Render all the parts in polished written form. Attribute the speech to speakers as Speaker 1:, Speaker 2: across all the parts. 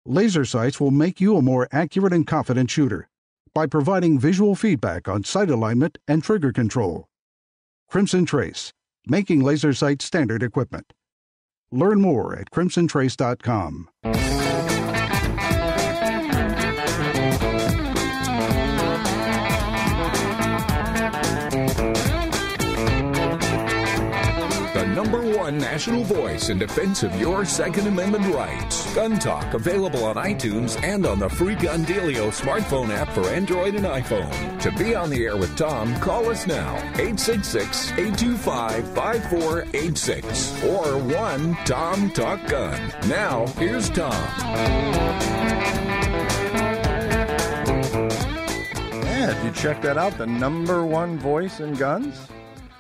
Speaker 1: Laser sights will make you a more accurate and confident shooter by providing visual feedback on sight alignment and trigger control. Crimson Trace, making laser sight standard equipment. Learn more at crimsontrace.com.
Speaker 2: Number one national voice in defense of your Second Amendment rights. Gun Talk, available on iTunes and on the free GunDealio smartphone app for Android and iPhone. To be on the air with Tom, call us now, 866-825-5486 or 1-TOM-TALK-GUN. Now, here's Tom.
Speaker 3: Yeah, did you check that out? The number one voice in guns?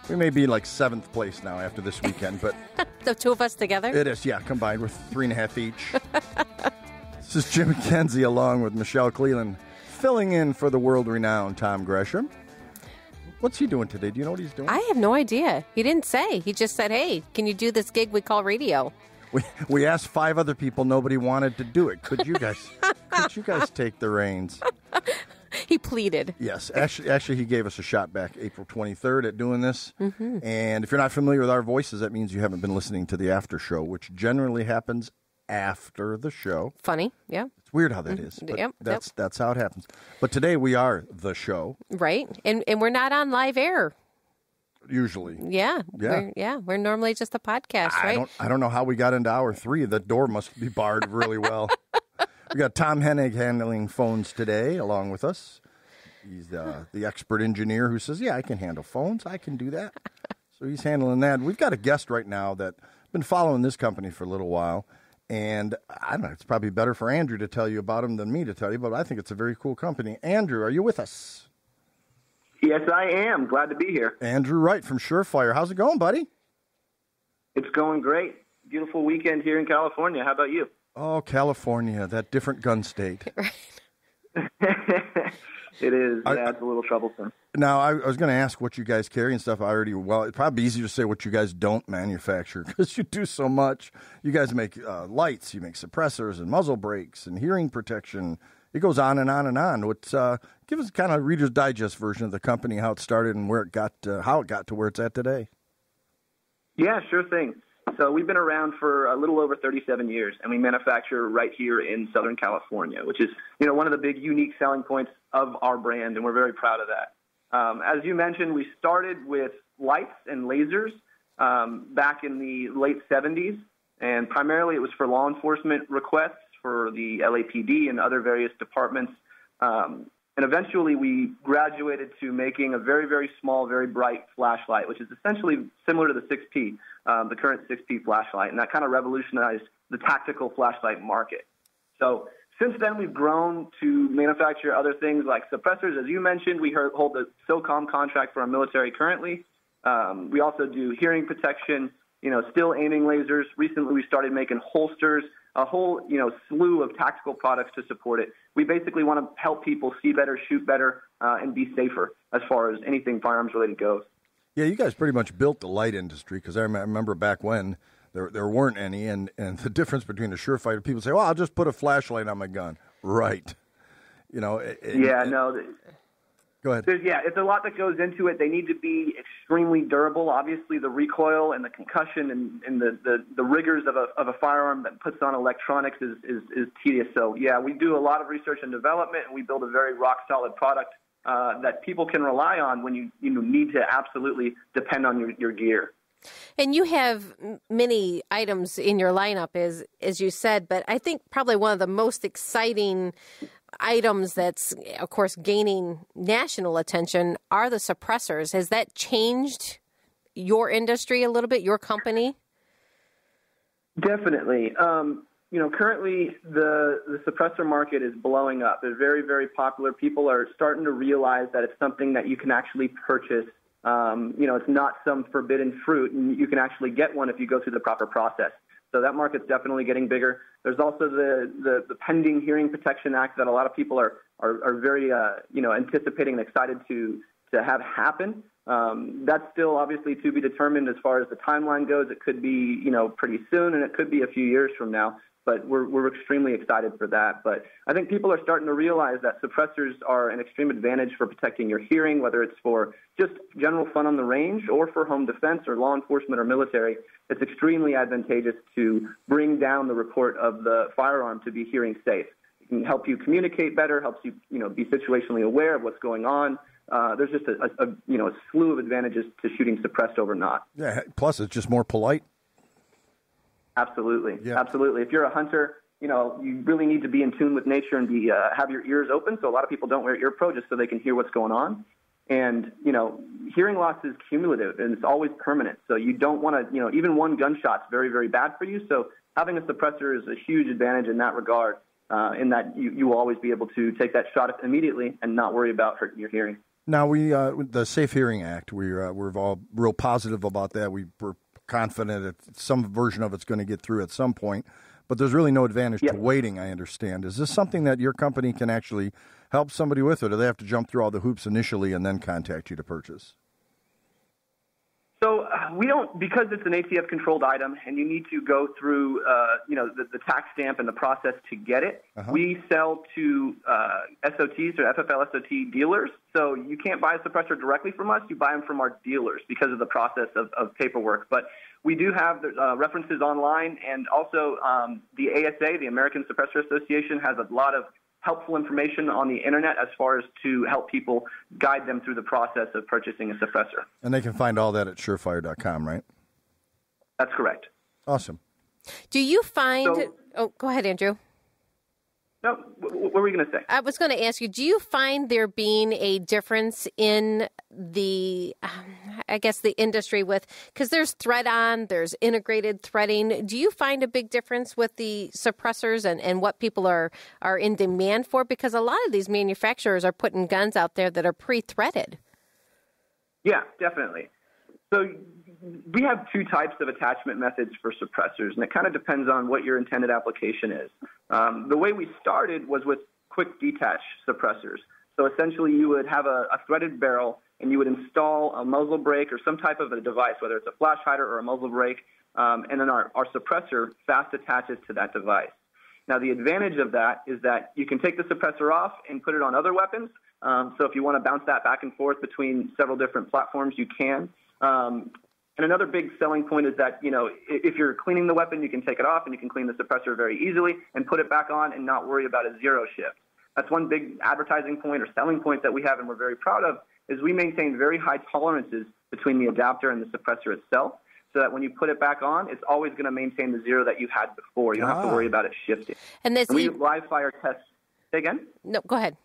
Speaker 3: We may be like 7th place now after this weekend, but...
Speaker 4: The two of us together?
Speaker 3: It is, yeah, combined. We're 3.5 each. This is Jim McKenzie along with Michelle Cleland, filling in for the world-renowned Tom Gresham. What's he doing today? Do you know what he's doing?
Speaker 4: I have no idea. He didn't say. He just said, hey, can you do this gig we call radio?
Speaker 3: We asked 5 other people. Nobody wanted to do it. Could you guys take the reins?
Speaker 4: He pleaded.
Speaker 3: Yes. Actually, he gave us a shot back April 23rd at doing this.
Speaker 4: Mm-hmm.
Speaker 3: And if you're not familiar with our voices, that means you haven't been listening to the after show, which generally happens after the show.
Speaker 4: Funny, yeah.
Speaker 3: It's weird how that is. But that's how it happens. But today we are the show.
Speaker 4: Right. And we're not on live air.
Speaker 3: Usually.
Speaker 4: Yeah. We're normally just a podcast, right?
Speaker 3: I don't know how we got into hour 3. The door must be barred really well. We got Tom Hennig handling phones today along with us. He's the expert engineer who says, yeah, I can handle phones. I can do that. So he's handling that. We've got a guest right now that's been following this company for a little while. And I don't know, it's probably better for Andrew to tell you about him than me to tell you, but I think it's a very cool company. Andrew, are you with us?
Speaker 5: Yes, I am. Glad to be here.
Speaker 3: Andrew Wright from Surefire. How's it going, buddy?
Speaker 5: It's going great. Beautiful weekend here in California. How about you?
Speaker 3: Oh, California, that different gun state.
Speaker 5: It is. It's a little troublesome.
Speaker 3: Now, I was going to ask what you guys carry and stuff. It'd probably be easier to say what you guys don't manufacture because you do so much. You guys make lights, you make suppressors and muzzle brakes and hearing protection. It goes on and on and on. Give us kind of Reader's Digest version of the company, how it started and where it got, how it got to where it's at today.
Speaker 5: Yeah, sure thing. So we've been around for a little over 37 years, and we manufacture right here in Southern California, which is, one of the big unique selling points of our brand, and we're very proud of that. As you mentioned, we started with lights and lasers back in the late 70s, and primarily it was for law enforcement requests for the LAPD and other various departments. And eventually we graduated to making a very, very small, very bright flashlight, which is essentially similar to the 6P, the current 6P flashlight. And that kind of revolutionized the tactical flashlight market. So since then, we've grown to manufacture other things like suppressors. As you mentioned, we hold the SOCOM contract for our military currently. We also do hearing protection, still aiming lasers. Recently, we started making holsters, a whole, slew of tactical products to support it. We basically want to help people see better, shoot better, and be safer as far as anything firearms related goes.
Speaker 3: Yeah, you guys pretty much built the light industry because I remember back when there weren't any, and the difference between a Surefire, people say, well, I'll just put a flashlight on my gun. Right.
Speaker 5: No.
Speaker 3: Go ahead.
Speaker 5: It's a lot that goes into it. They need to be extremely durable. Obviously, the recoil and the concussion and the rigors of a firearm that puts on electronics is tedious. So, we do a lot of research and development, and we build a very rock-solid product that people can rely on when you need to absolutely depend on your gear.
Speaker 4: And you have many items in your lineup, as you said, but I think probably one of the most exciting items that's, of course, gaining national attention are the suppressors. Has that changed your industry a little bit, your company?
Speaker 5: Definitely. Currently the suppressor market is blowing up. They're very, very popular. People are starting to realize that it's something that you can actually purchase. It's not some forbidden fruit, and you can actually get one if you go through the proper process. So that market's definitely getting bigger. There's also the pending Hearing Protection Act that a lot of people are very anticipating and excited to have happen. That's still obviously to be determined as far as the timeline goes. It could be pretty soon, and it could be a few years from now. But we're extremely excited for that. But I think people are starting to realize that suppressors are an extreme advantage for protecting your hearing, whether it's for just general fun on the range or for home defense or law enforcement or military. It's extremely advantageous to bring down the report of the firearm to be hearing safe. It can help you communicate better, helps you, be situationally aware of what's going on. There's just a slew of advantages to shooting suppressed over not.
Speaker 3: Yeah. Plus, it's just more polite.
Speaker 5: Absolutely.
Speaker 3: Yeah.
Speaker 5: Absolutely. If you're a hunter, you really need to be in tune with nature and have your ears open. So a lot of people don't wear ear pro just so they can hear what's going on. And, hearing loss is cumulative and it's always permanent. So you don't want to, even one gunshot's very, very bad for you. So having a suppressor is a huge advantage in that regard, in that you will always be able to take that shot immediately and not worry about hurting your hearing.
Speaker 3: Now, the Safe Hearing Act, we're all real positive about that. We're confident that some version of it's going to get through at some point, but there's really no advantage to waiting, I understand. Is this something that your company can actually help somebody with, or do they have to jump through all the hoops initially and then contact you to purchase?
Speaker 5: So we don't, because it's an ATF-controlled item and you need to go through, the tax stamp and the process to get it. Uh-huh. We sell to SOTs or FFL SOT dealers. So you can't buy a suppressor directly from us. You buy them from our dealers because of the process of paperwork. But we do have references online, and also the ASA, the American Suppressor Association, has a lot of helpful information on the internet as far as to help people guide them through the process of purchasing a suppressor.
Speaker 3: And they can find all that at surefire.com, right?
Speaker 5: That's correct.
Speaker 3: Awesome.
Speaker 4: Do you find... go ahead, Andrew.
Speaker 5: No, what were you going to say?
Speaker 4: I was going to ask you, do you find there being a difference in the, the industry because there's thread-on, there's integrated threading. Do you find a big difference with the suppressors and what people are in demand for? Because a lot of these manufacturers are putting guns out there that are pre-threaded.
Speaker 5: Yeah, definitely. So we have two types of attachment methods for suppressors, and it kind of depends on what your intended application is. The way we started was with quick detach suppressors. So essentially you would have a threaded barrel, and you would install a muzzle brake or some type of a device, whether it's a flash hider or a muzzle brake, and then our suppressor fast attaches to that device. Now, the advantage of that is that you can take the suppressor off and put it on other weapons. So if you want to bounce that back and forth between several different platforms, you can. And another big selling point is that, if you're cleaning the weapon, you can take it off and you can clean the suppressor very easily and put it back on and not worry about a zero shift. That's one big advertising point or selling point that we have and we're very proud of, is we maintain very high tolerances between the adapter and the suppressor itself, so that when you put it back on, it's always going to maintain the zero that you had before. You don't have to worry about it shifting. And we live fire test. Say again?
Speaker 4: No, go ahead.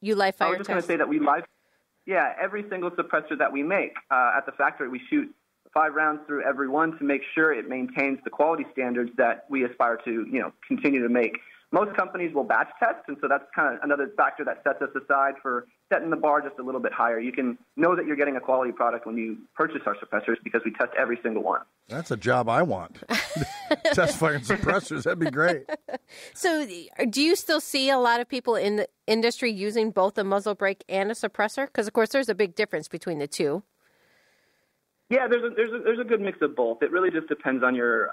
Speaker 4: You live fire test?
Speaker 5: I was just going to say that every single suppressor that we make at the factory, we shoot 5 rounds through every one to make sure it maintains the quality standards that we aspire to, continue to make. Most companies will batch test, and so that's kind of another factor that sets us aside for setting the bar just a little bit higher. You can know that you're getting a quality product when you purchase our suppressors because we test every single one.
Speaker 3: That's a job I want. Test firing suppressors. That'd be great.
Speaker 4: So do you still see a lot of people in the industry using both a muzzle brake and a suppressor? Because, of course, there's a big difference between the two.
Speaker 5: Yeah, there's a good mix of both. It really just depends on your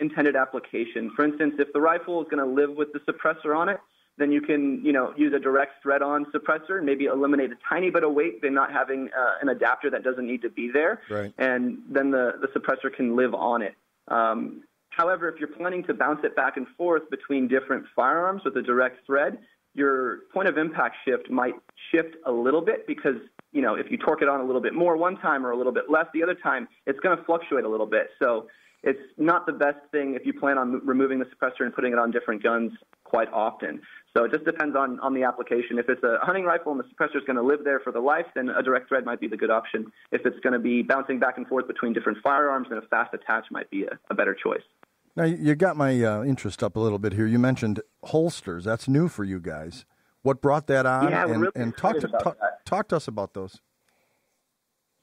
Speaker 5: intended application. For instance, if the rifle is going to live with the suppressor on it, then you can, use a direct thread-on suppressor and maybe eliminate a tiny bit of weight by not having an adapter that doesn't need to be there.
Speaker 3: Right. And
Speaker 5: then the suppressor can live on it. However, if you're planning to bounce it back and forth between different firearms with a direct thread, your point of impact shift might shift a little bit because, if you torque it on a little bit more one time or a little bit less the other time, it's going to fluctuate a little bit. So it's not the best thing if you plan on removing the suppressor and putting it on different guns quite often. So it just depends on the application. If it's a hunting rifle and the suppressor is going to live there for the life, then a direct thread might be the good option. If it's going to be bouncing back and forth between different firearms, then a fast attach might be a better choice.
Speaker 3: Now, you got my interest up a little bit here. You mentioned holsters. That's new for you guys. What brought that on?
Speaker 5: Yeah, we're really
Speaker 3: talk to us about those.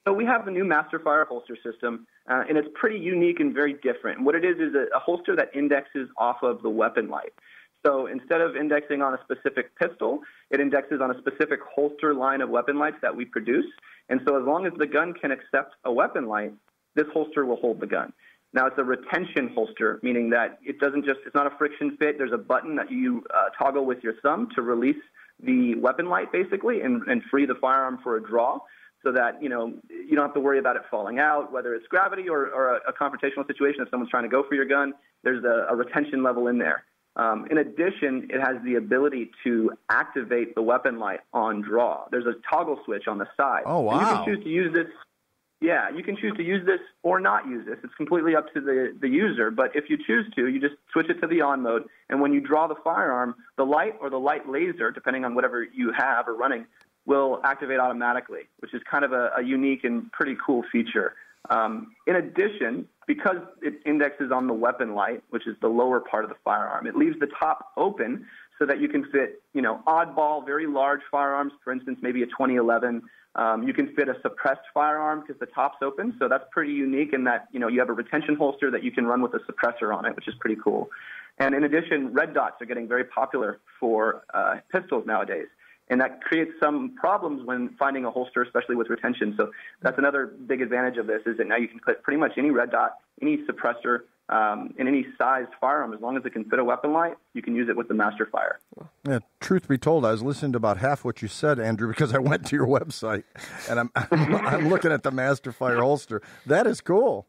Speaker 5: So we have the new Masterfire holster system, and it's pretty unique and very different. And what it is a holster that indexes off of the weapon light. So instead of indexing on a specific pistol, it indexes on a specific holster line of weapon lights that we produce. And so as long as the gun can accept a weapon light, this holster will hold the gun. Now, it's a retention holster, meaning that it's not a friction fit. There's a button that you toggle with your thumb to release the weapon light, basically, and free the firearm for a draw, so that, you don't have to worry about it falling out, whether it's gravity or a confrontational situation. If someone's trying to go for your gun, there's a retention level in there. In addition, it has the ability to activate the weapon light on draw. There's a toggle switch on the side.
Speaker 3: Oh, wow.
Speaker 5: And you can choose to use this. Yeah, you can choose to use this or not use this. It's completely up to the user. But if you choose to, you just switch it to the on mode. And when you draw the firearm, the light or the light laser, depending on whatever you have or running, will activate automatically, which is kind of a unique and pretty cool feature. In addition, because it indexes on the weapon light, which is the lower part of the firearm, it leaves the top open so that you can fit, oddball, very large firearms, for instance, maybe a 2011. You can fit a suppressed firearm because the top's open, so that's pretty unique in that, you have a retention holster that you can run with a suppressor on it, which is pretty cool. And in addition, red dots are getting very popular for pistols nowadays. And that creates some problems when finding a holster, especially with retention. So that's another big advantage of this, is that now you can put pretty much any red dot, any suppressor, in any sized firearm. As long as it can fit a weapon light, you can use it with the Masterfire.
Speaker 3: Yeah, truth be told, I was listening to about half what you said, Andrew, because I went to your website, and I'm looking at the Masterfire holster. That is cool.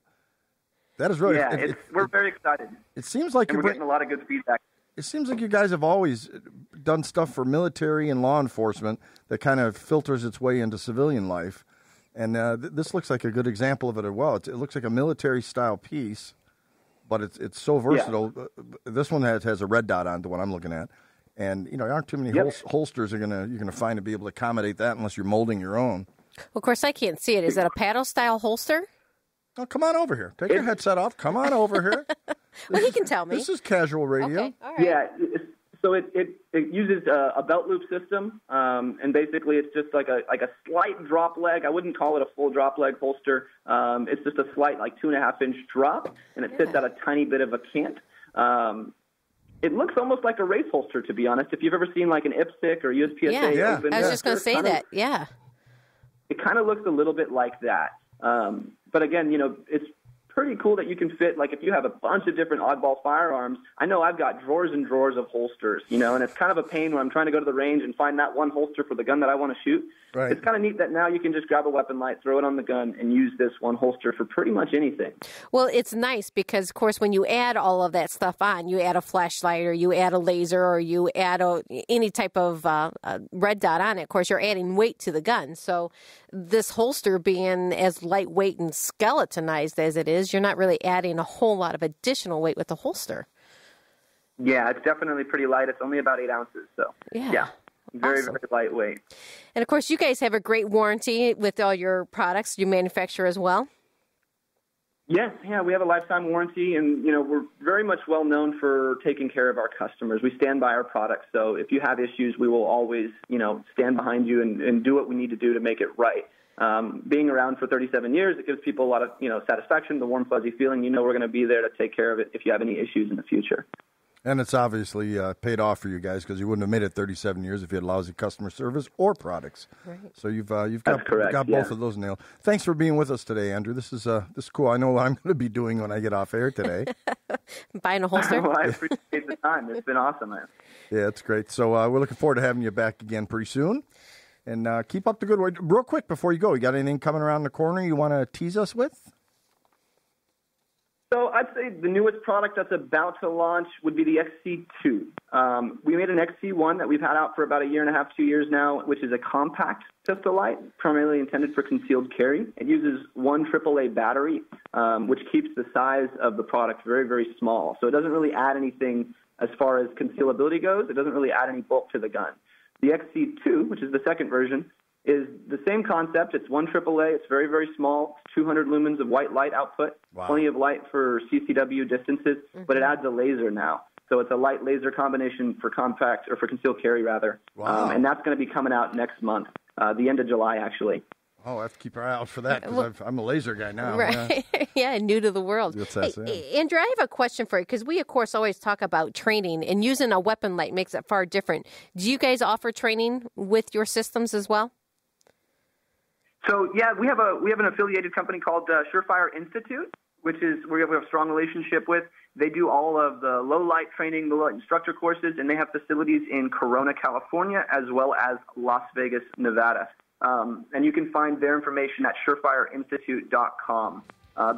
Speaker 3: That is really...
Speaker 5: Yeah, we're very excited.
Speaker 3: It seems like
Speaker 5: we're getting a lot of good feedback.
Speaker 3: It seems like you guys have always done stuff for military and law enforcement that kind of filters its way into civilian life. And this looks like a good example of it as well. It looks like a military-style piece, but it's so versatile. Yeah. This one has a red dot on the one I'm looking at. And, there aren't too many holsters you're gonna find to be able to accommodate that unless you're molding your own.
Speaker 4: Well, of course, I can't see it. Is that a paddle-style holster?
Speaker 3: Oh, come on over here. Take your headset off. Come on over here.
Speaker 4: Well, he can tell me.
Speaker 3: This is casual radio.
Speaker 4: Okay, all right.
Speaker 5: Yeah, so it uses a belt loop system, and basically it's just like a slight drop leg. I wouldn't call it a full drop leg holster. It's just a slight 2.5-inch drop, and it sits at a tiny bit of a cant. It looks almost like a race holster, to be honest. If you've ever seen an IPSC or USPSA open,
Speaker 4: I was just going to say that. Yeah,
Speaker 5: it kind of looks a little bit like that. But again, it's pretty cool that you can fit, if you have a bunch of different oddball firearms. I know I've got drawers and drawers of holsters, and it's kind of a pain when I'm trying to go to the range and find that one holster for the gun that I want to shoot. Right. It's kind of neat that now you can just grab a weapon light, throw it on the gun, and use this one holster for pretty much anything.
Speaker 4: Well, it's nice because, of course, when you add all of that stuff on, you add a flashlight or you add a laser or you add any type of red dot on it, of course, you're adding weight to the gun. So this holster being as lightweight and skeletonized as it is, you're not really adding a whole lot of additional weight with the holster.
Speaker 5: Yeah, it's definitely pretty light. It's only about 8 ounces. So, yeah. Very, awesome. Very lightweight.
Speaker 4: And, of course, you guys have a great warranty with all your products you manufacture as well.
Speaker 5: Yes, we have a lifetime warranty, and, we're very much well known for taking care of our customers. We stand by our products, so if you have issues, we will always, stand behind you and do what we need to do to make it right. Being around for 37 years, it gives people a lot of, satisfaction, the warm, fuzzy feeling. We're going to be there to take care of it if you have any issues in the future.
Speaker 3: And it's obviously paid off for you guys because you wouldn't have made it 37 years if you had lousy customer service or products. Right. So you've got both of those nailed. Thanks for being with us today, Andrew. This is cool. I know what I'm going to be doing when I get off air today.
Speaker 4: Buying a holster.
Speaker 5: Well, I appreciate the time. It's been awesome, man.
Speaker 3: Yeah, it's great. So we're looking forward to having you back again pretty soon. And keep up the good work. Real quick before you go, you got anything coming around the corner you want to tease us with?
Speaker 5: So I'd say the newest product that's about to launch would be the XC2. We made an XC1 that we've had out for about 1.5 years, 2 years now, which is a compact pistol light, primarily intended for concealed carry. It uses one AAA battery, which keeps the size of the product very, very small. So it doesn't really add anything as far as concealability goes. It doesn't really add any bulk to the gun. The XC2, which is the second version, is the same concept. It's one AAA. It's very, very small. It's 200 lumens of white light output. Wow. Plenty of light for CCW distances, but it adds a laser now. So it's a light laser combination for compact, or for concealed carry, rather. Wow. And that's going to be coming out next month, the end of July, actually.
Speaker 3: Oh, I have to keep our eye out for that because I'm a laser guy now.
Speaker 4: Right. Yeah, new to the world. Hey, Andrew, I have a question for you because we, of course, always talk about training, and using a weapon light makes it far different. Do you guys offer training with your systems as well?
Speaker 5: So, yeah, we have an affiliated company called Surefire Institute, which is we have a strong relationship with. They do all of the low-light training, the low-light instructor courses, and they have facilities in Corona, California, as well as Las Vegas, Nevada. And you can find their information at surefireinstitute.com.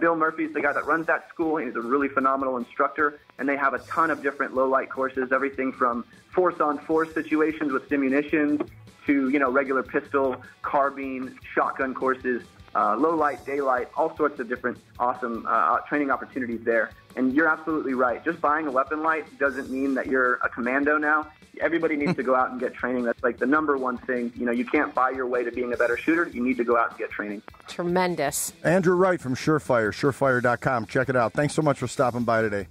Speaker 5: Bill Murphy's the guy that runs that school. He's a really phenomenal instructor, and they have a ton of different low-light courses, everything from force-on-force situations with simunitions to, regular pistol, carbine, shotgun courses, low-light, daylight, all sorts of different awesome training opportunities there. And you're absolutely right. Just buying a weapon light doesn't mean that you're a commando now. Everybody needs to go out and get training. That's like the number one thing. You can't buy your way to being a better shooter. You need to go out and get training.
Speaker 4: Tremendous.
Speaker 3: Andrew Wright from Surefire, surefire.com. Check it out. Thanks so much for stopping by today.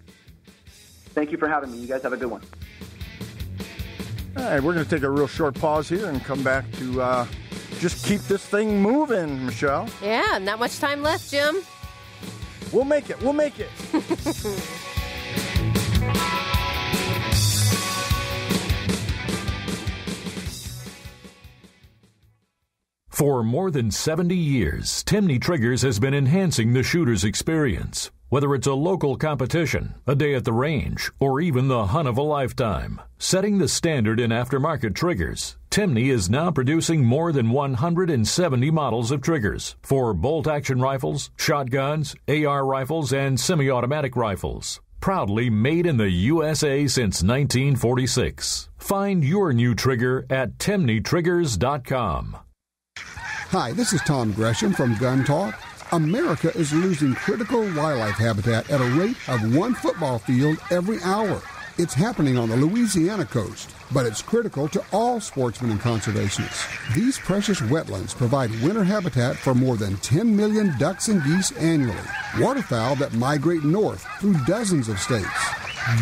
Speaker 5: Thank you for having me. You guys have a good one.
Speaker 3: All right, we're going to take a real short pause here and come back to just keep this thing moving, Michelle.
Speaker 4: Yeah, not much time left, Jim.
Speaker 3: We'll make it. We'll make it.
Speaker 6: For more than 70 years, Timney Triggers has been enhancing the shooter's experience. Whether it's a local competition, a day at the range, or even the hunt of a lifetime, setting the standard in aftermarket triggers, Timney is now producing more than 170 models of triggers for bolt-action rifles, shotguns, AR rifles, and semi-automatic rifles. Proudly made in the USA since 1946. Find your new trigger at TimneyTriggers.com.
Speaker 7: Hi, this is Tom Gresham from Gun Talk. America is losing critical wildlife habitat at a rate of 1 football field every hour. It's happening on the Louisiana coast, but it's critical to all sportsmen and conservationists. These precious wetlands provide winter habitat for more than 10 million ducks and geese annually, waterfowl that migrate north through dozens of states.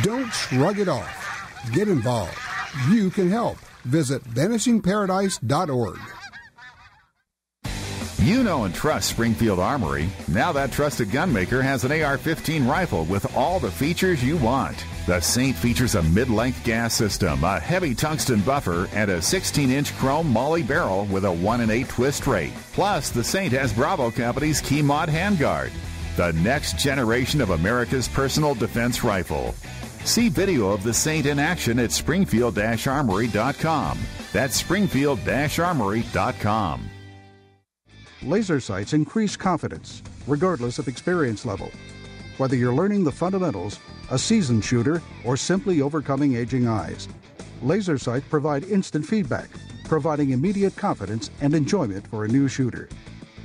Speaker 7: Don't shrug it off. Get involved. You can help. Visit vanishingparadise.org.
Speaker 8: You know and trust Springfield Armory. Now that trusted gunmaker has an AR-15 rifle with all the features you want. The Saint features a mid-length gas system, a heavy tungsten buffer, and a 16-inch chrome Molly barrel with a 1-in-8 twist rate. Plus, the Saint has Bravo Company's Key Mod handguard. The next generation of America's personal defense rifle. See video of the Saint in action at springfield-armory.com. That's springfield-armory.com.
Speaker 1: Laser sights increase confidence, regardless of experience level. Whether you're learning the fundamentals, a seasoned shooter, or simply overcoming aging eyes, laser sights provide instant feedback, providing immediate confidence and enjoyment for a new shooter.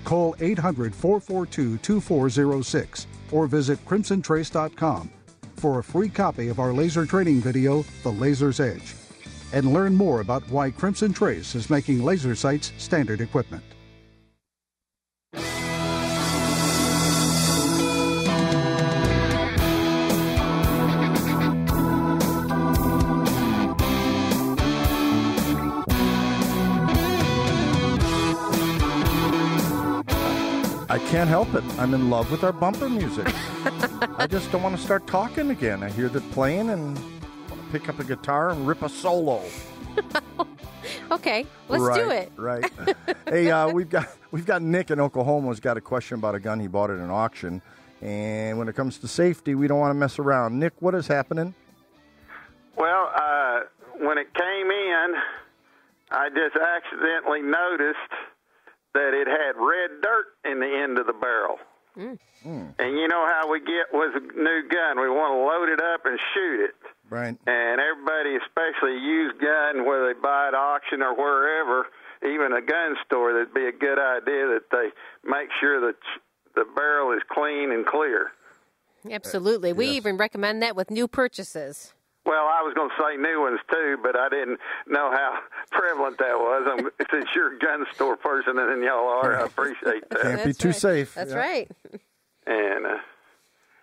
Speaker 1: Call 800-442-2406 or visit crimsontrace.com for a free copy of our laser training video, The Laser's Edge, and learn more about why Crimson Trace is making laser sights standard equipment.
Speaker 3: I can't help it. I'm in love with our bumper music. I just don't want to start talking again. I hear that playing and want to pick up a guitar and rip a solo.
Speaker 4: Okay, let's do it.
Speaker 3: Right. Hey, we've got Nick in Oklahoma who's got a question about a gun he bought at an auction. And when it comes to safety, we don't want to mess around. Nick, what is happening?
Speaker 9: Well, when it came in, I just accidentally noticed that it had red dirt in the end of the barrel. And you know how we get with a new gun. We want to load it up and shoot it.
Speaker 3: Right.
Speaker 9: And everybody, especially a used gun, whether they buy at auction or wherever, even a gun store, that'd be a good idea that they make sure that the barrel is clean and clear.
Speaker 4: Absolutely. We even recommend that with new purchases.
Speaker 9: Well, I was going to say new ones, too, but I didn't know how prevalent that was. Since you're a gun store person and y'all are, I appreciate that.
Speaker 3: Can't be too safe.
Speaker 4: That's right.
Speaker 9: And,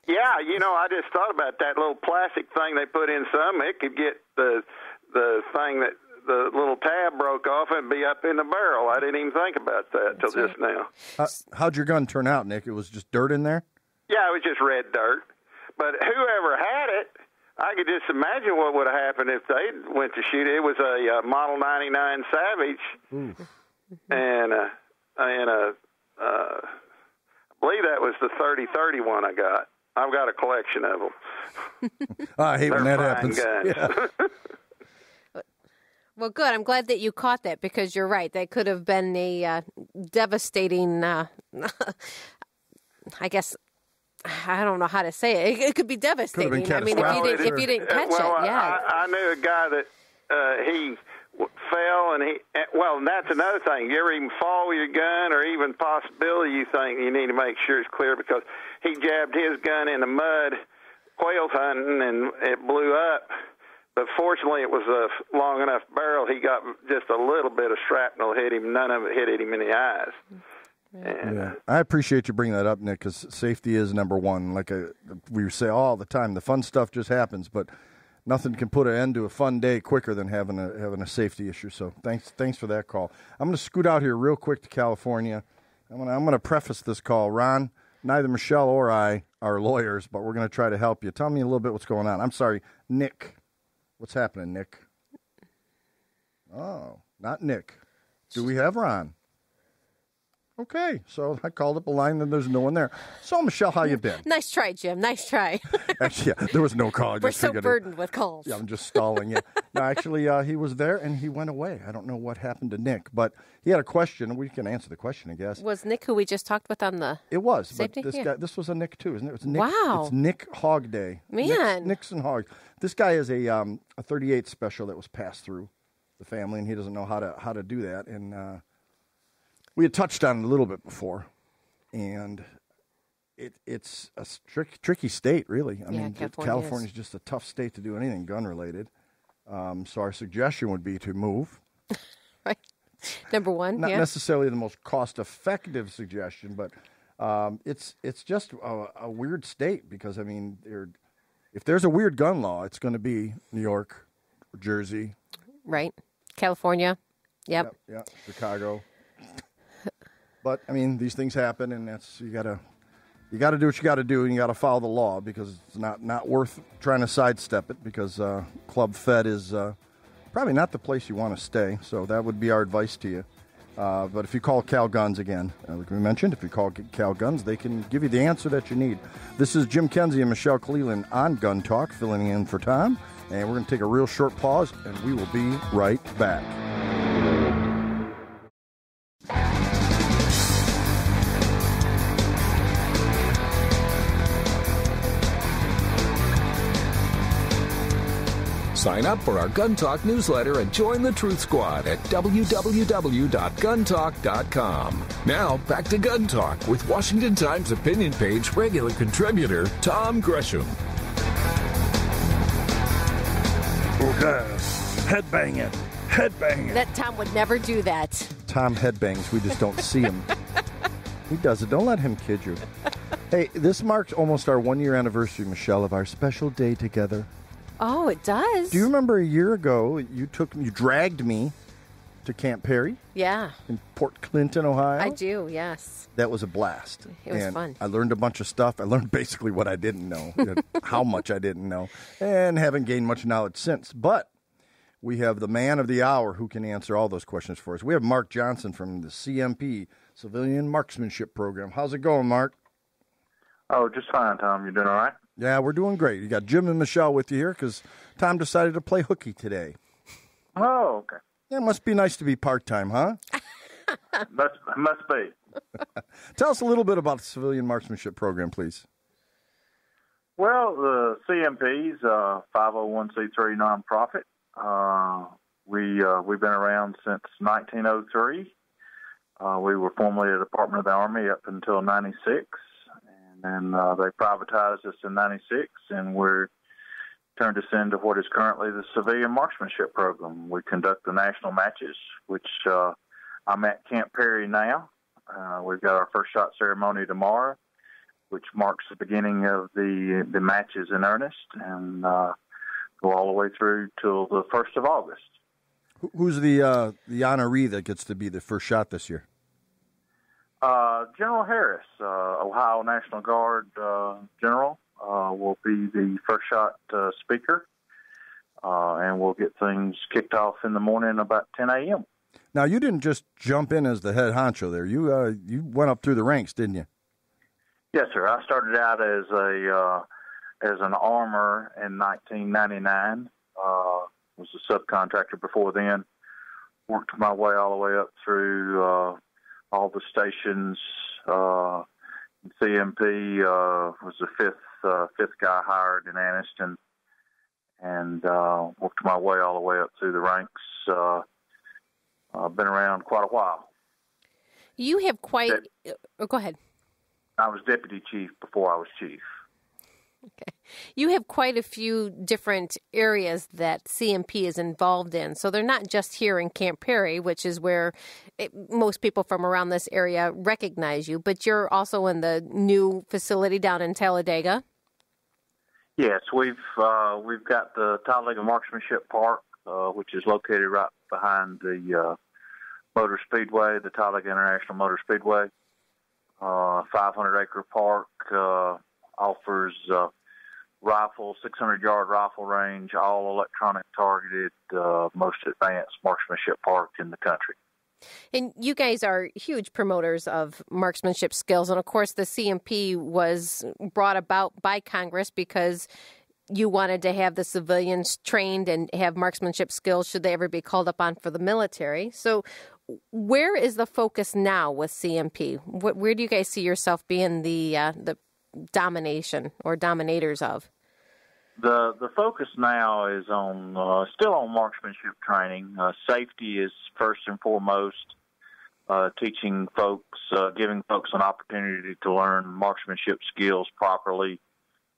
Speaker 9: yeah, you know, I just thought about that little plastic thing they put in some. It could get the thing that the little tab broke off and be up in the barrel. I didn't even think about that till just now.
Speaker 3: How'd your gun turn out, Nick? It was just dirt in there?
Speaker 9: Yeah, it was just red dirt. But whoever had it, I could just imagine what would have happened if they went to shoot it. It was a Model 99 Savage and a believe that was the 30-30 one I got. I've got a collection of them.
Speaker 3: I hate when that happens.
Speaker 9: Guns.
Speaker 3: Yeah.
Speaker 4: Well, good. I'm glad that you caught that because you're right. That could have been a devastating, I guess, I don't know how to say it. It could be devastating.
Speaker 3: Could have been
Speaker 4: if you didn't catch it, yeah.
Speaker 9: I knew a guy that he fell, and that's another thing. You ever even fall with your gun, or even possibility you think you need to make sure it's clear, because he jabbed his gun in the mud quail hunting, and it blew up. But fortunately, it was a long enough barrel. He got just a little bit of shrapnel hit him. None of it hit him in the eyes.
Speaker 3: Yeah. I appreciate you bringing that up, Nick, because safety is number one. Like we say all the time, the fun stuff just happens, but nothing can put an end to a fun day quicker than having a safety issue. So thanks for that call. I'm going to scoot out here real quick to California. I'm going to preface this call. Ron, neither Michelle or I are lawyers, but we're going to try to help you. Tell me a little bit what's going on. I'm sorry, Nick. What's happening, Nick? Oh, not Nick. Do we have Ron? Okay, so I called up a line, and there's no one there. So, Michelle, how you been?
Speaker 4: Nice try, Jim. Nice try.
Speaker 3: Actually, yeah, there was no call.
Speaker 4: We're so burdened with calls.
Speaker 3: Yeah, I'm just stalling you. No, actually, he was there, and he went away. I don't know what happened to Nick, but he had a question. We can answer the question, I guess.
Speaker 4: Was Nick who we just talked with on the
Speaker 3: It was,
Speaker 4: safety?
Speaker 3: But this was a Nick, too, isn't it? It's Nick,
Speaker 4: Wow.
Speaker 3: It's Nick Hog Day.
Speaker 4: Man.
Speaker 3: Nicks and Hogs. This guy is a 38 special that was passed through the family, and he doesn't know how to do that, and we had touched on it a little bit before, and it's a tricky state, really. I mean, California's just a tough state to do anything gun-related. So our suggestion would be to move.
Speaker 4: Right. Number one,
Speaker 3: Not necessarily the most cost-effective suggestion, but it's just a weird state because, I mean, if there's a weird gun law, it's going to be New York, Jersey.
Speaker 4: Right. California. Yep.
Speaker 3: Chicago. But I mean, these things happen, and you gotta do what you gotta do, and you gotta follow the law because it's not worth trying to sidestep it because Club Fed is probably not the place you want to stay. So that would be our advice to you. But if you call Cal Guns again, like we mentioned, if you call Cal Guns, they can give you the answer that you need. This is Jim Kenzie and Michelle Cleland on Gun Talk, filling in for Tom, and we're going to take a real short pause, and we will be right back.
Speaker 2: Sign up for our Gun Talk newsletter and join the Truth Squad at www.guntalk.com. Now, back to Gun Talk with Washington Times opinion page regular contributor Tom Gresham.
Speaker 3: Okay. Headbanging.
Speaker 4: That Tom would never do that.
Speaker 3: Tom headbangs. We just don't see him. He does it. Don't let him kid you. Hey, this marks almost our 1-year anniversary, Michelle, of our special day together.
Speaker 4: Oh, it does.
Speaker 3: Do you remember a year ago you dragged me to Camp Perry?
Speaker 4: Yeah.
Speaker 3: In Port Clinton, Ohio?
Speaker 4: I do, yes.
Speaker 3: That was a blast.
Speaker 4: It was fun.
Speaker 3: I learned a bunch of stuff. I learned basically what I didn't know, how much I didn't know, and haven't gained much knowledge since. But we have the man of the hour who can answer all those questions for us. We have Mark Johnson from the CMP, Civilian Marksmanship Program. How's it going, Mark?
Speaker 10: Oh, just fine, Tom. You doing all right?
Speaker 3: Yeah, we're doing great. You got Jim and Michelle with you here because Tom decided to play hooky today.
Speaker 10: Oh, okay.
Speaker 3: Yeah, it must be nice to be part-time, huh?
Speaker 10: Must be.
Speaker 3: Tell us a little bit about the Civilian Marksmanship Program, please.
Speaker 10: Well, the CMP is a 501c3 nonprofit. We've been around since 1903. We were formerly a Department of the Army up until 96. And they privatized us in 96, and we're turned us into what is currently the Civilian Marksmanship Program. We conduct the national matches, which I'm at Camp Perry now. We've got our first shot ceremony tomorrow, which marks the beginning of the matches in earnest, and go all the way through till the 1st of August.
Speaker 3: Who's the honoree that gets to be the first shot this year?
Speaker 10: General Harris, Ohio National Guard General, will be the first shot speaker, and we'll get things kicked off in the morning about 10 a.m.
Speaker 3: Now, you didn't just jump in as the head honcho there. You went up through the ranks, didn't you?
Speaker 10: Yes, sir. I started out as an armor in 1999. Was a subcontractor before then. Worked my way all the way up through all the stations. CMP was the fifth guy hired in Anniston, and worked my way all the way up through the ranks. I've been around quite a while.
Speaker 4: You have quite... go ahead.
Speaker 10: I was deputy chief before I was chief.
Speaker 4: Okay. You have quite a few different areas that CMP is involved in. So they're not just here in Camp Perry, which is where most people from around this area recognize you, but you're also in the new facility down in Talladega.
Speaker 10: Yes, we've got the Talladega Marksmanship Park, which is located right behind the Motor Speedway, the Talladega International Motor Speedway. 500-acre park, offers rifle, 600-yard rifle range, all electronic targeted, most advanced marksmanship park in the country.
Speaker 4: And you guys are huge promoters of marksmanship skills. And, of course, the CMP was brought about by Congress because you wanted to have the civilians trained and have marksmanship skills should they ever be called upon for the military. So where is the focus now with CMP? Where do you guys see yourself being the domination or dominators of?
Speaker 10: The focus now is on still on marksmanship training. Safety is first and foremost. Teaching folks, giving folks an opportunity to learn marksmanship skills properly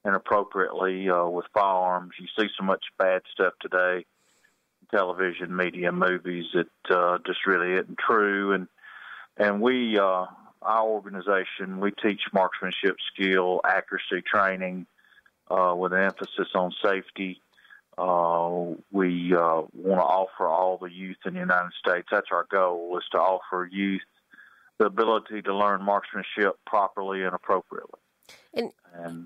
Speaker 10: and appropriately with firearms. You see so much bad stuff today, television, media, movies, that just really isn't true. And we, our organization, we teach marksmanship skill, accuracy training with an emphasis on safety. We want to offer all the youth in the United States, that's our goal, is to offer youth the ability to learn marksmanship properly and appropriately. And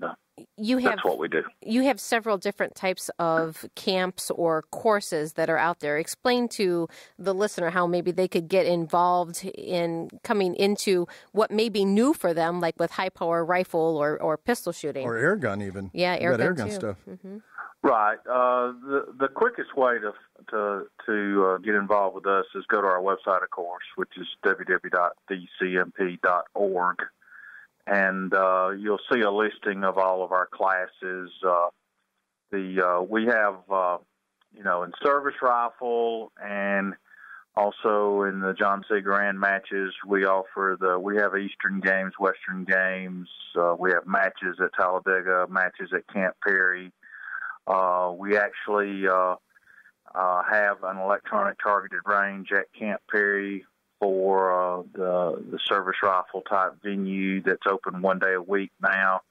Speaker 10: that's what we do.
Speaker 4: You have several different types of camps or courses that are out there. Explain to the listener how maybe they could get involved in coming into what may be new for them, like with high-power rifle or pistol shooting.
Speaker 3: Or air gun even.
Speaker 4: Yeah, air gun
Speaker 3: stuff.
Speaker 4: Mm-hmm.
Speaker 10: Right. The quickest way to get involved with us is go to our website, of course, which is www.thecmp.org. And you'll see a listing of all of our classes. We have, in service rifle and also in the John C. Garand matches, we have Eastern games, Western games. We have matches at Talladega, matches at Camp Perry. We actually have an electronic targeted range at Camp Perry for the service rifle type venue that's open one day a week now.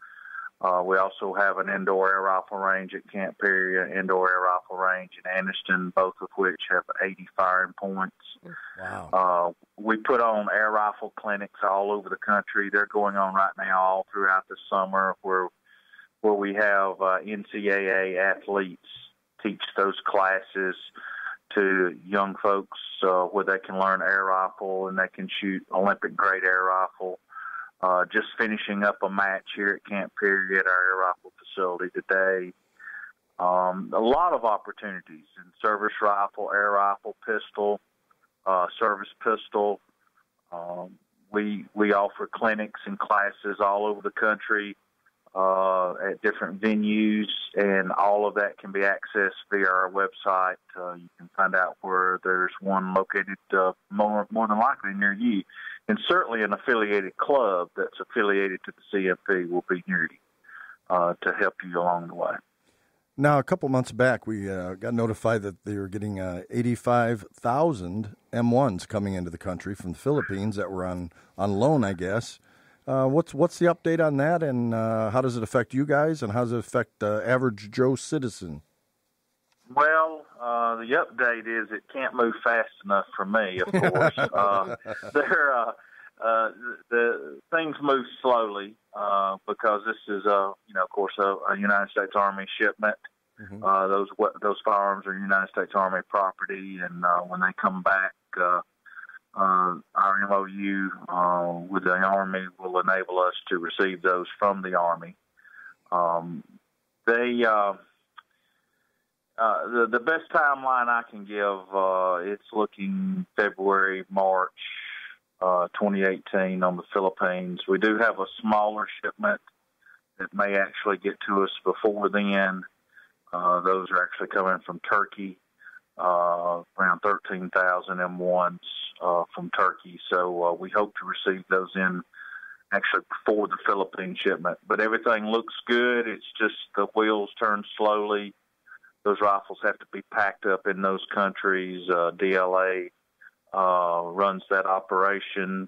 Speaker 10: We also have an indoor air rifle range at Camp Perry, an indoor air rifle range in Anniston, both of which have 80 firing points.
Speaker 3: Wow.
Speaker 10: We put on air rifle clinics all over the country. They're going on right now all throughout the summer where we have NCAA athletes teach those classes to young folks where they can learn air rifle and they can shoot Olympic-grade air rifle. Just finishing up a match here at Camp Perry at our air rifle facility today. A lot of opportunities in service rifle, air rifle, pistol, service pistol. We offer clinics and classes all over the country at different venues, and all of that can be accessed via our website. You can find out where there's one located more than likely near you. And certainly an affiliated club that's affiliated to the CMP will be near you to help you along the way.
Speaker 3: Now, a couple months back, we got notified that they were getting 85,000 M1s coming into the country from the Philippines that were on loan, I guess. What's the update on that, and how does it affect you guys, and how does it affect the average Joe citizen?
Speaker 10: Well, the update is it can't move fast enough for me, of course. The things move slowly because this is, of course, a United States Army shipment. Mm-hmm. Those firearms are United States Army property, and when they come back, our MOU with the Army will enable us to receive those from the Army. The best timeline I can give, it's looking February, March 2018 on the Philippines. We do have a smaller shipment that may actually get to us before then. Those are actually coming from Turkey, around 13,000 M1s from Turkey. So we hope to receive those in actually before the Philippine shipment. But everything looks good. It's just the wheels turn slowly. Those rifles have to be packed up in those countries. DLA runs that operation,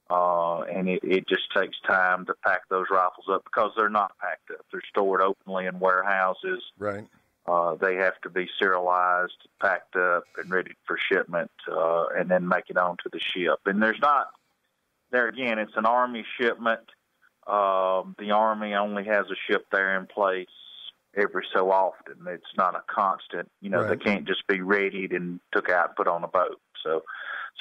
Speaker 10: and it just takes time to pack those rifles up because they're not packed up. They're stored openly in warehouses.
Speaker 3: Right.
Speaker 10: They have to be serialized, packed up, and ready for shipment, and then make it onto the ship. And there again, it's an Army shipment. The Army only has a ship there in place every so often. It's not a constant,
Speaker 3: Right.
Speaker 10: They can't just be readied and took out and put on a boat. So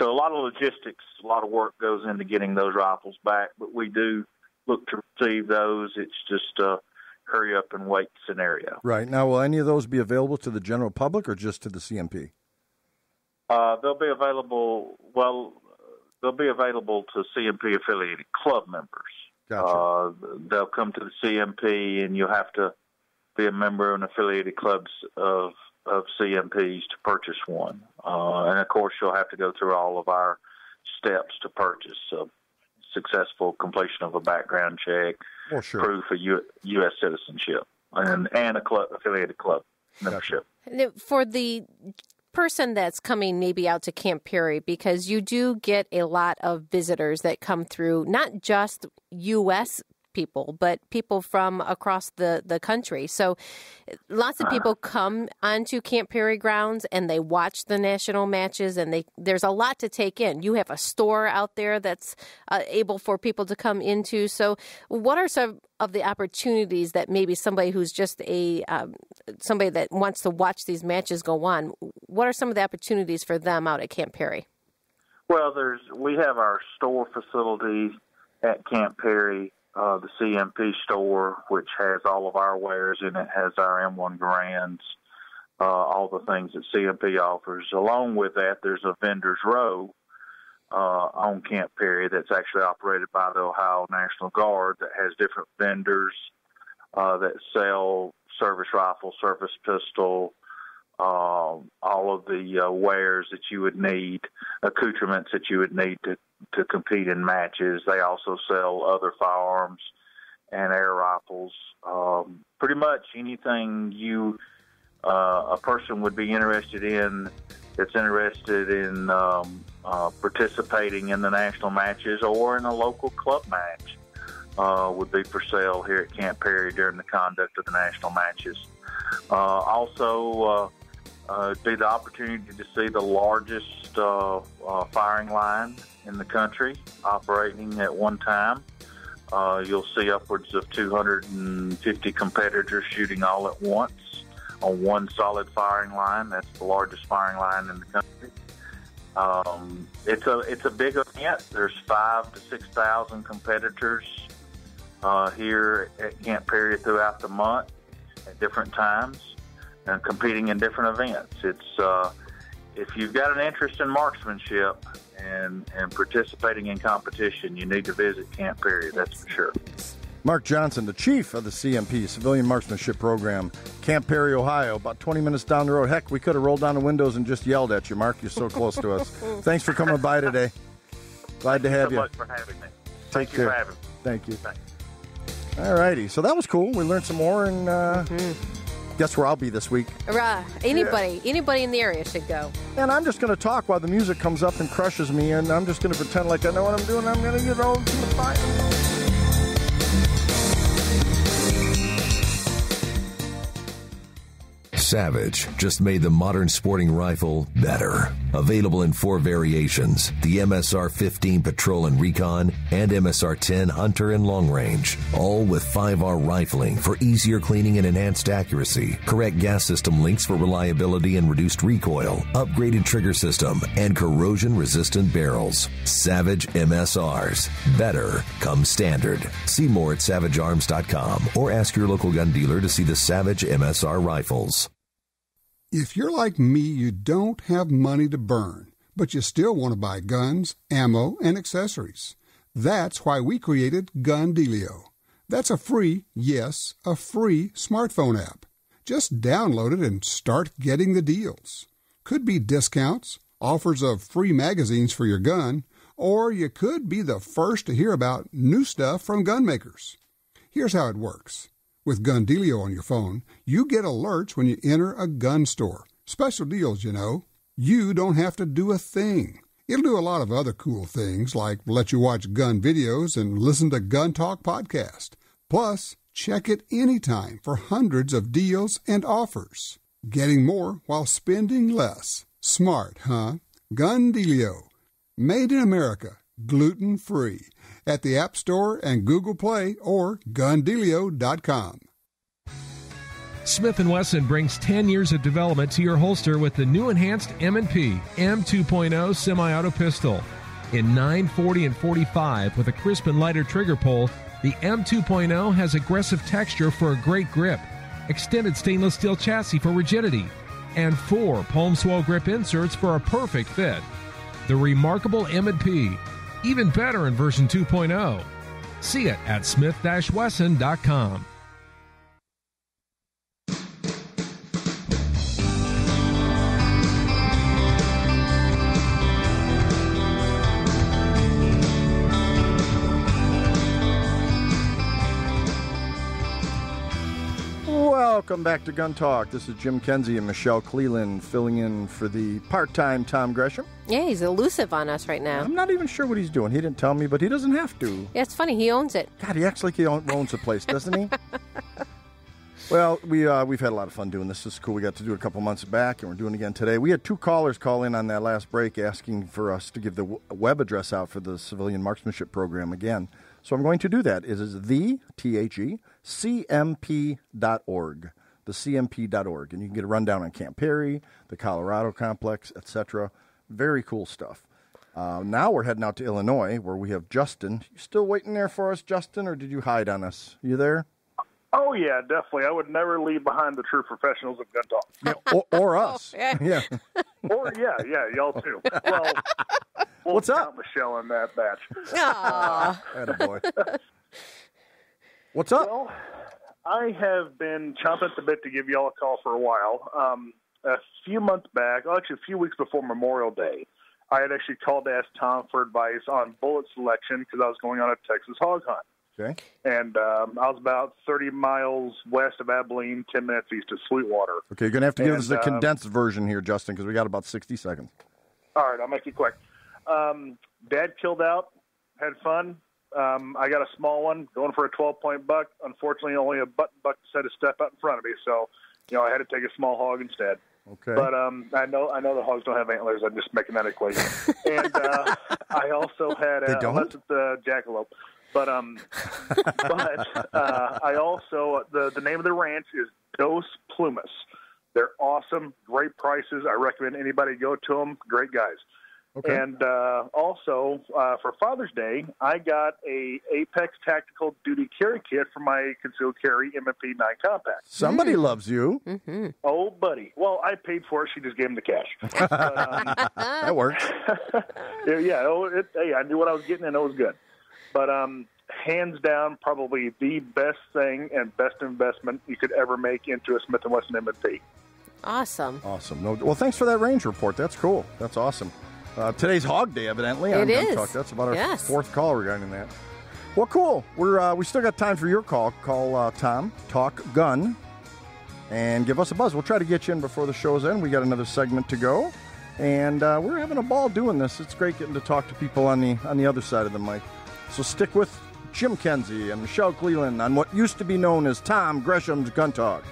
Speaker 10: a lot of logistics, a lot of work goes into getting those rifles back, but we do look to receive those. It's just a hurry up and wait scenario.
Speaker 3: Right. Now, will any of those be available to the general public or just to the CMP?
Speaker 10: They'll be available to CMP affiliated club members.
Speaker 3: Gotcha.
Speaker 10: They'll come to the CMP, and you'll have to be a member of an affiliated clubs of CMPs to purchase one. And, of course, you'll have to go through all of our steps to purchase successful completion of a background check,
Speaker 3: Sure.
Speaker 10: proof of U.S. citizenship, and a club affiliated club membership.
Speaker 4: Gotcha. For the person that's coming maybe out to Camp Perry, because you do get a lot of visitors that come through, not just U.S. people, but people from across the country. So lots of people come onto Camp Perry grounds and they watch the national matches, and there's a lot to take in. You have a store out there that's able for people to come into. So what are some of the opportunities that maybe somebody who's just somebody that wants to watch these matches go on, what are some of the opportunities for them out at Camp Perry?
Speaker 10: Well, we have our store facility at Camp Perry. The CMP store, which has all of our wares in it, has our M1 Garands, all the things that CMP offers. Along with that, there's a vendor's row on Camp Perry that's actually operated by the Ohio National Guard that has different vendors that sell service rifle, service pistol, all of the wares that you would need, accoutrements that you would need to compete in matches. They also sell other firearms and air rifles. Pretty much anything a person would be interested in that's interested in participating in the national matches or in a local club match would be for sale here at Camp Perry during the conduct of the national matches. Also, be the opportunity to see the largest firing line in the country operating at one time. You'll see upwards of 250 competitors shooting all at once on one solid firing line. That's the largest firing line in the country. It's a big event. There's 5,000 to 6,000 competitors here at Camp Perry throughout the month at different times and competing in different events. It's if you've got an interest in marksmanship and participating in competition, you need to visit Camp Perry, that's for sure.
Speaker 3: Mark Johnson, the chief of the CMP, Civilian Marksmanship Program, Camp Perry, Ohio, about 20 minutes down the road. Heck, we could have rolled down the windows and just yelled at you, Mark. You're so close to us. Thanks for coming by today. Glad to have you.
Speaker 10: Thank you so much for having me.
Speaker 3: Take care.
Speaker 10: For having me.
Speaker 3: Thank you.
Speaker 10: Thanks.
Speaker 3: All righty. So that was cool. We learned some more, and guess where I'll be this week?
Speaker 4: Anybody in the area should go.
Speaker 3: And I'm just going to talk while the music comes up and crushes me, and I'm just going to pretend like I know what I'm doing. I'm going to get over to the fight.
Speaker 11: Savage just made the modern sporting rifle better. Available in 4 variations, the MSR-15 Patrol and Recon and MSR-10 Hunter and Long Range, all with 5R rifling for easier cleaning and enhanced accuracy, correct gas system links for reliability and reduced recoil, upgraded trigger system, and corrosion-resistant barrels. Savage MSRs. Better comes standard. See more at savagearms.com or ask your local gun dealer to see the Savage MSR rifles.
Speaker 7: If you're like me, you don't have money to burn, but you still want to buy guns, ammo, and accessories. That's why we created GunDealio. That's a free, yes, a free smartphone app. Just download it and start getting the deals. Could be discounts, offers of free magazines for your gun, or you could be the first to hear about new stuff from gun makers. Here's how it works. With GunDealio on your phone, you get alerts when you enter a gun store. Special deals, you know. You don't have to do a thing. It'll do a lot of other cool things, like let you watch gun videos and listen to Gun Talk podcast. Plus, check it anytime for hundreds of deals and offers. Getting more while spending less. Smart, huh? GunDealio. Made in America. Gluten-free. At the App Store and Google Play or GunDealio.com.
Speaker 12: Smith & Wesson brings 10 years of development to your holster with the new enhanced M&P M2.0 semi-auto pistol. In 940 and 45 with a crisp and lighter trigger pull, the M2.0 has aggressive texture for a great grip, extended stainless steel chassis for rigidity, and 4 palm swell grip inserts for a perfect fit. The remarkable M&P, even better in version 2.0. See it at smith-wesson.com.
Speaker 3: Welcome back to Gun Talk. This is Jim Kenzie and Michelle Cleland filling in for the part-time Tom Gresham.
Speaker 4: Yeah, he's elusive on us right now.
Speaker 3: I'm not even sure what he's doing. He didn't tell me, but he doesn't have to.
Speaker 4: Yeah, it's funny. He owns it.
Speaker 3: God, he acts like he owns the place, doesn't he? Well, we've had a lot of fun doing this. This is cool. We got to do it a couple months back, and we're doing it again today. We had 2 callers call in on that last break asking for us to give the web address out for the Civilian Marksmanship Program again. So I'm going to do that. It is the, T-H-E, CMP.org. The CMP.org. And you can get a rundown on Camp Perry, the Colorado Complex, etc. Very cool stuff. Now we're heading out to Illinois, where we have Justin. You still waiting there for us, Justin, or did you hide on us? You there?
Speaker 13: Oh, yeah, definitely. I would never leave behind the true professionals of Gun Talk.
Speaker 3: Yeah, or us.
Speaker 4: Yeah.
Speaker 13: Or, yeah, y'all too. Well, we'll
Speaker 3: What's up?
Speaker 13: count Michelle in that batch.
Speaker 3: Attaboy. What's up?
Speaker 13: Well, I have been chomping at the bit to give y'all a call for a while. A few months back, actually a few weeks before Memorial Day, I had actually called to ask Tom for advice on bullet selection because I was going on a Texas hog hunt.
Speaker 3: Okay.
Speaker 13: And I was about 30 miles west of Abilene, 10 minutes east of Sweetwater.
Speaker 3: Okay, you're going to have to give us the condensed version here, Justin, because we got about 60 seconds.
Speaker 13: All right, I'll make it quick. Dad killed out, had fun. I got a small one, going for a 12-point buck. Unfortunately, only a button buck decided to step out in front of me, so I had to take a small hog instead.
Speaker 3: Okay.
Speaker 13: But I know the hogs don't have antlers. I'm just making that equation. And I also had unless it's a jackalope. But I also the name of the ranch is Dos Plumas. They're awesome, great prices. I recommend anybody go to them. Great guys.
Speaker 3: Okay.
Speaker 13: And also for Father's Day, I got a Apex Tactical Duty Carry Kit for my concealed carry M&P 9 Compact.
Speaker 3: Somebody loves you.
Speaker 4: Mm-hmm.
Speaker 13: Oh, buddy. Well, I paid for it. She just gave him the cash. But,
Speaker 3: that works.
Speaker 13: Hey, I knew what I was getting, and it was good. But hands down, probably the best thing and best investment you could ever make into a Smith & Wesson M&P.
Speaker 4: Awesome.
Speaker 3: Well, thanks for that range report. That's cool. That's awesome. Today's Hog Day, evidently.
Speaker 4: It is.
Speaker 3: Talk. That's about our fourth call regarding that. Well, cool. We still got time for your call. Call Tom, Talk Gun, and give us a buzz. We'll try to get you in before the show's end. We got another segment to go, and we're having a ball doing this. It's great getting to talk to people on the other side of the mic. So stick with Jim Kenzie and Michelle Cleland on what used to be known as Tom Gresham's Gun Talk.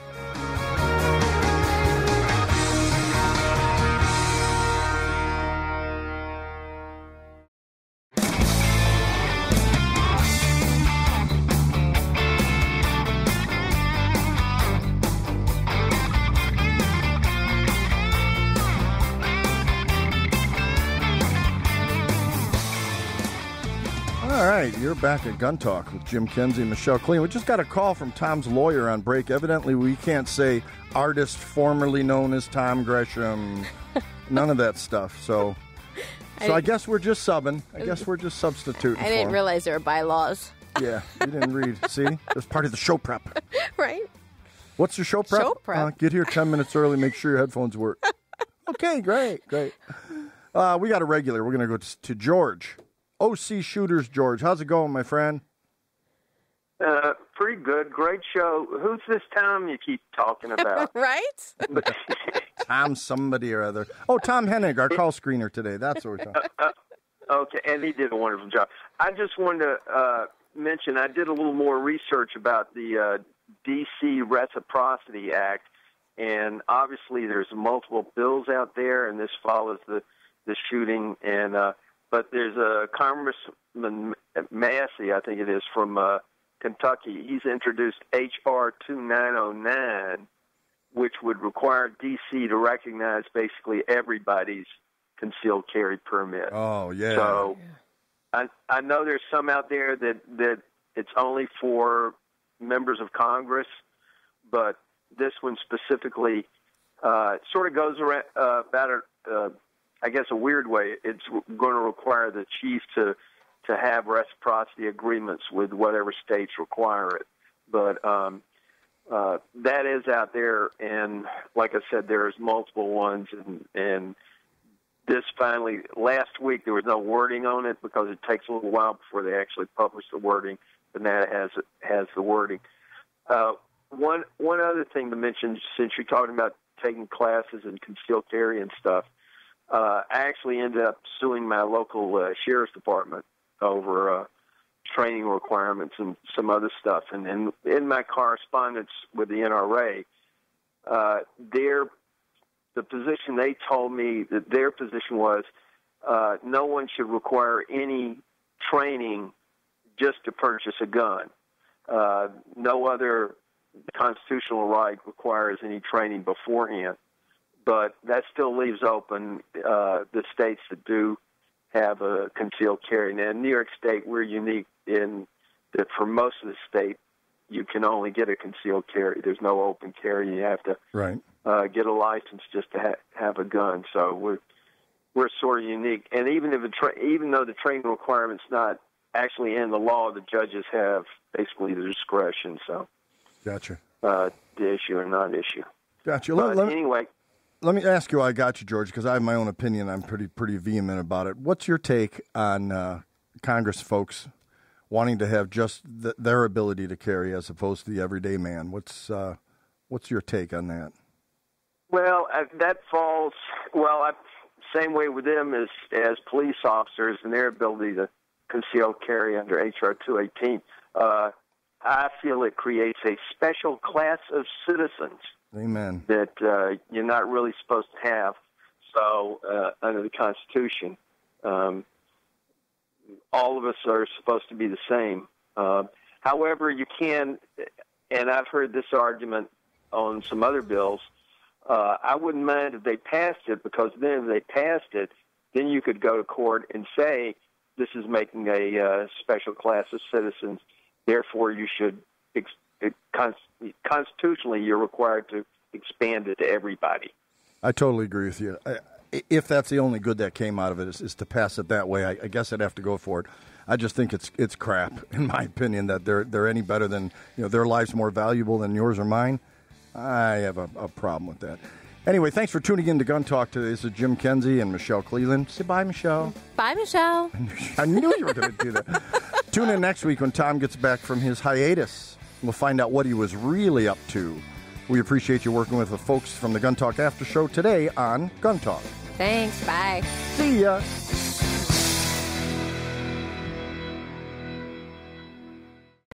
Speaker 3: right, you're back at Gun Talk with Jim Kenzie and Michelle Clean. We just got a call from Tom's lawyer on break. Evidently, we can't say artist formerly known as Tom Gresham. None of that stuff. So I guess we're just subbing. I guess we're just substituting.
Speaker 4: I didn't realize there were bylaws.
Speaker 3: Yeah, you didn't read. See? It was part of the show prep.
Speaker 4: Right.
Speaker 3: What's your show prep?
Speaker 4: Show prep.
Speaker 3: Get here 10 minutes early. Make sure your headphones work. Okay, great. We got a regular. We're going to go to George. OC Shooters, George. How's it going, my friend?
Speaker 14: Pretty good. Great show. Who's this Tom you keep talking about?
Speaker 4: Right?
Speaker 3: Tom somebody or other. Oh, Tom Hennig, our call screener today. That's what we're talking about.
Speaker 14: Okay, and he did a wonderful job. I just wanted to mention I did a little more research about the D.C. Reciprocity Act, and obviously there's multiple bills out there, and this follows the shooting. And but there's a Congressman Massey, I think it is, from Kentucky. He's introduced H.R. 2909, which would require D.C. to recognize basically everybody's concealed carry permit.
Speaker 3: Oh, yeah.
Speaker 14: So I know there's some out there that it's only for members of Congress, but this one specifically sort of goes around about it, I guess, a weird way. It's going to require the chief to have reciprocity agreements with whatever states require it. But that is out there, and like I said, there's multiple ones, and this finally, last week there was no wording on it because it takes a little while before they actually publish the wording, but now it has the wording. One other thing to mention, since you're talking about taking classes in concealed carry and stuff, I actually ended up suing my local sheriff's department over training requirements and some other stuff. And in my correspondence with the NRA, the position they told me that their position was no one should require any training just to purchase a gun. No other constitutional right requires any training beforehand. But that still leaves open the states that do have a concealed carry. Now, in New York State, we're unique in that for most of the state, you can only get a concealed carry. There's no open carry. You have to get a license just to have a gun. So we're sort of unique. And even though the training requirement's not actually in the law, the judges have basically the discretion. So,
Speaker 3: gotcha.
Speaker 14: To issue or not issue.
Speaker 3: Gotcha.
Speaker 14: Anyway.
Speaker 3: Let me ask you why I got you, George, because I have my own opinion. I'm pretty vehement about it. What's your take on Congress folks wanting to have just their ability to carry as opposed to the everyday man? What's your take on that?
Speaker 14: Well, that falls same way with them as police officers and their ability to conceal carry under H.R. 218. I feel it creates a special class of citizens.
Speaker 3: Amen.
Speaker 14: That you're not really supposed to have. So under the Constitution, all of us are supposed to be the same. However, you can, and I've heard this argument on some other bills, I wouldn't mind if they passed it, because then if they passed it, then you could go to court and say, this is making a special class of citizens, therefore you should constitutionally, you're required to expand it to everybody.
Speaker 3: I totally agree with you. If that's the only good that came out of it is to pass it that way, I guess I'd have to go for it. I just think it's crap, in my opinion, that they're any better than, their lives more valuable than yours or mine. I have a problem with that. Anyway, thanks for tuning in to Gun Talk today. This is Jim Kenzie and Michelle Cleland. Say bye, Michelle.
Speaker 4: Bye, Michelle.
Speaker 3: I knew you were going to do that. Tune in next week when Tom gets back from his hiatus. We'll find out what he was really up to. We appreciate you working with the folks from the Gun Talk After Show today on Gun Talk.
Speaker 4: Thanks. Bye.
Speaker 3: See ya.